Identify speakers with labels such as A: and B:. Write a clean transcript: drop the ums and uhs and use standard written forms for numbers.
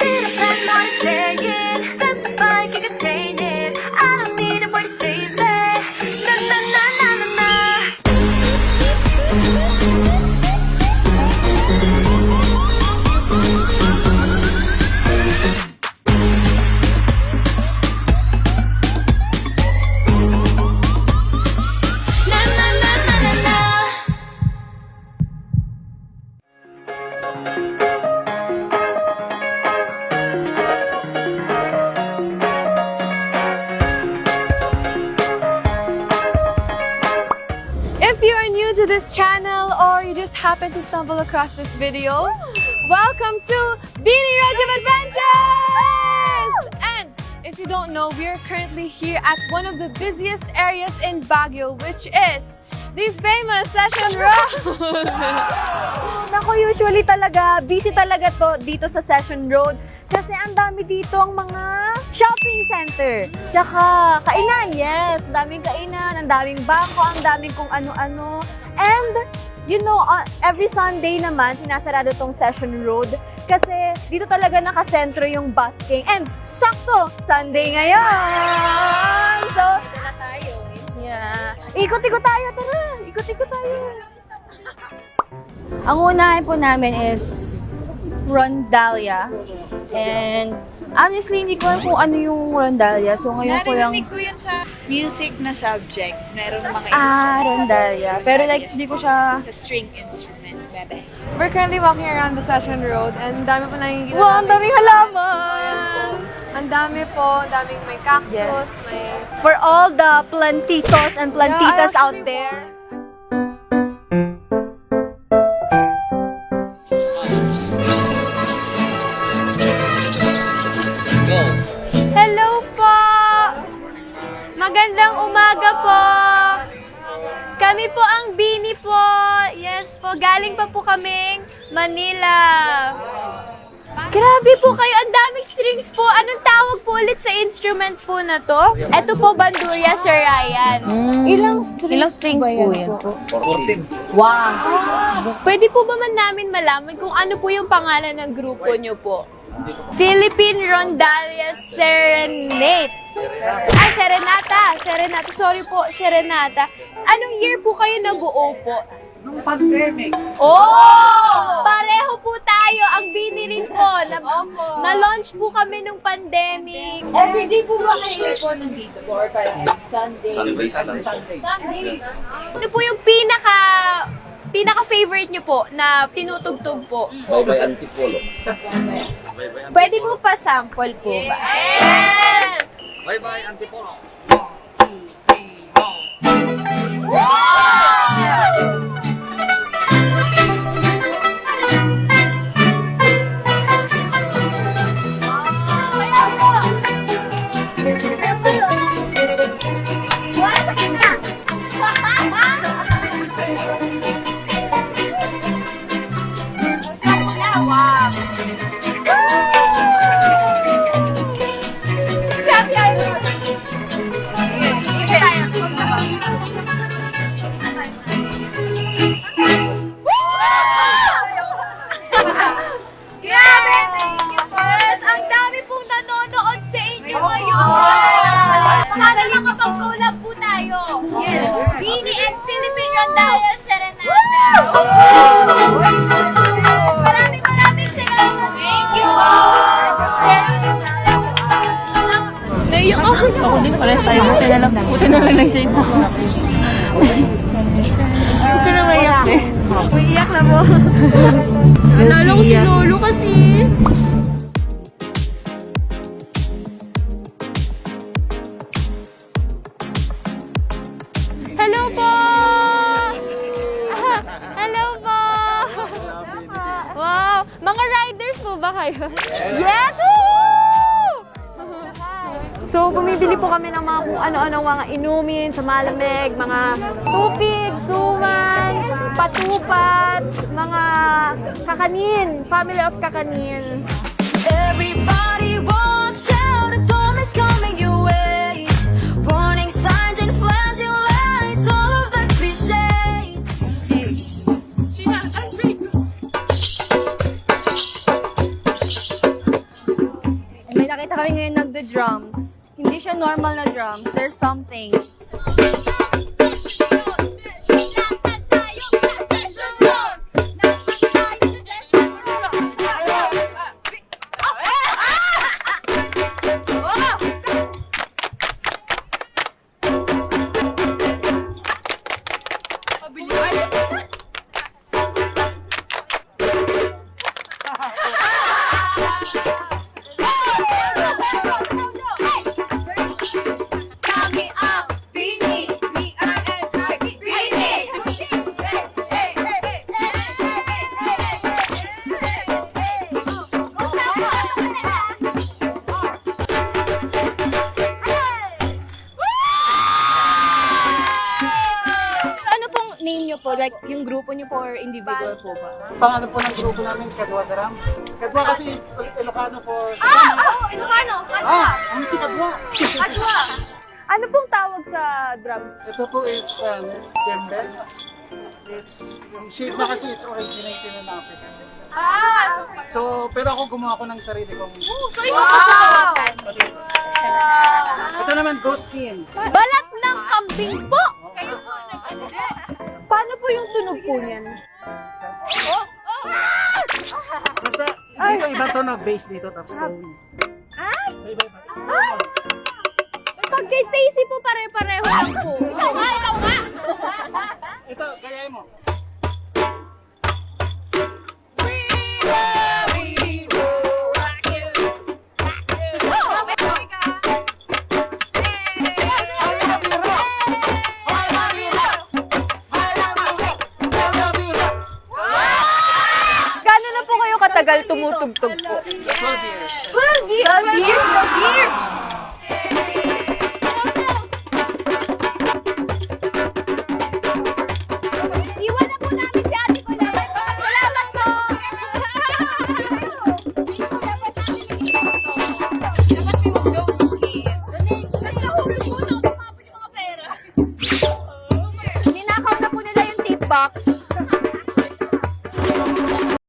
A: depend on it saying. That's why I can contain it. I don't need a word to save it. Na na na na na na. Na na na na na na.
B: If you are new to this channel or you just happen to stumble across this video, welcome to Beanie Regime Adventures! And if you don't know, we are currently here at one of the busiest areas in Baguio, which is the famous Session Road!
C: Nako, usually talaga, busy talaga to dito sa Session Road. Kasi ang dami dito ang mga shopping center. Tsaka kainan, yes. Ang daming kainan, ang daming bangko, ang daming kung ano-ano. And, you know, every Sunday naman, sinasarado tong Session Road. Kasi dito talaga nakasentro yung busking. And, sakto, Sunday ngayon! So, yeah. Ikot-ikot tayo, tara! Ikot-ikot tayo! Ang unahin po namin is Rondalia. And honestly, hindi ko alam kung ano yung Rondalia. So ngayon ko lang...
D: Narinig ko yun sa music na subject. Meron mga
C: Rondalia. Pero like, hindi ko siya...
D: It's a string instrument, bebe.
B: We're currently walking around the Session Road and dami po nakikita
C: Wow, ang
B: namin.
C: daming halaman!
B: Ang dami po, ang daming may cactus,
C: Yes.
B: may...
C: For all the plantitos and plantitas
B: Yeah,
C: out
B: actually,
C: there. Hello po! Magandang umaga po! Kami po ang Beanie po. Yes po, galing pa po kaming Manila. Grabe po kayo, ang daming strings po. Anong tawag po ulit sa instrument po na to? Ito po, bandurria, Sir Ryan. Ilang strings po yan po?
E: 14.
C: Wow! Pwede po ba man namin malaman kung ano po yung pangalan ng grupo nyo po? Philippine Rondalia Serenade. Ay, Serenata. Serenata. Sorry po, Serenata. Anong year po kayo nabuo po?
E: Nung pandemic.
C: Oh! Pareho po tayo. Ang Beanie rin po. Na-launch po kami nung pandemic.
D: Everyday po ba kayo po nandito po? Or parang Sunday?
E: Sundays lang.
D: Sunday.
C: Ano po yung pinaka-favorite nyo po na tinutugtog po?
E: Bye-bye Antipolo.
C: Pwede po pa sample po ba? Yes!
E: Bye-bye Antipolo.
C: Sana lang kapag-collab po tayo. Yes. Beanie and Philippine Rondalia Serenata. Maraming salamat. Thank you. Naiyak ako.
F: Ako din, pares tayo. Buti na lang nag-shades ako. Huwag ka na maiyak eh.
C: Umiiyak na po. Nalala ko si Lolo kasi. Hello po! Hello po! Wow! Mga riders po ba kayo? Yes! Woo! So, bumibili po kami ng mga kung ano-ano mga inumin sa malamig, mga tupig, suman, patupat, mga kakanin, family of kakanin.
A: Everybody watch out, a storm is coming your way. Warning signs and flashing lights, all of the cliches.
C: kami ngayon nagda-drums. Hindi siya normal na drums. There's something. Ano pong name niyo po? Like, yung grupo niyo po or individual po ba?
G: Pangalan po ng grupo namin, Kadwa Drums. Kadwa kasi is Ilocano for...
C: Ilocano!
G: Ang Kadwa!
C: Kadwa! Ano pong tawag sa drums?
G: Ito po is djembe. It's, yung shape na kasi is originated in Africa. So, pero ako gumawa ko ng sarili kong...
C: So, wow!
G: Ito naman, goat skin.
C: Balat ng kambing po! Paano po yung tunog po niyan?
G: Basta, dito iba to na bass dito, tapos tone.
C: Pag kay Stacy po pare-pareho lang po. Ikaw nga!
G: Ito, gayahin mo.
C: Gano'n na po kayo katagal tumutugtog po?
G: 12 years.
C: 12 years! 12 years!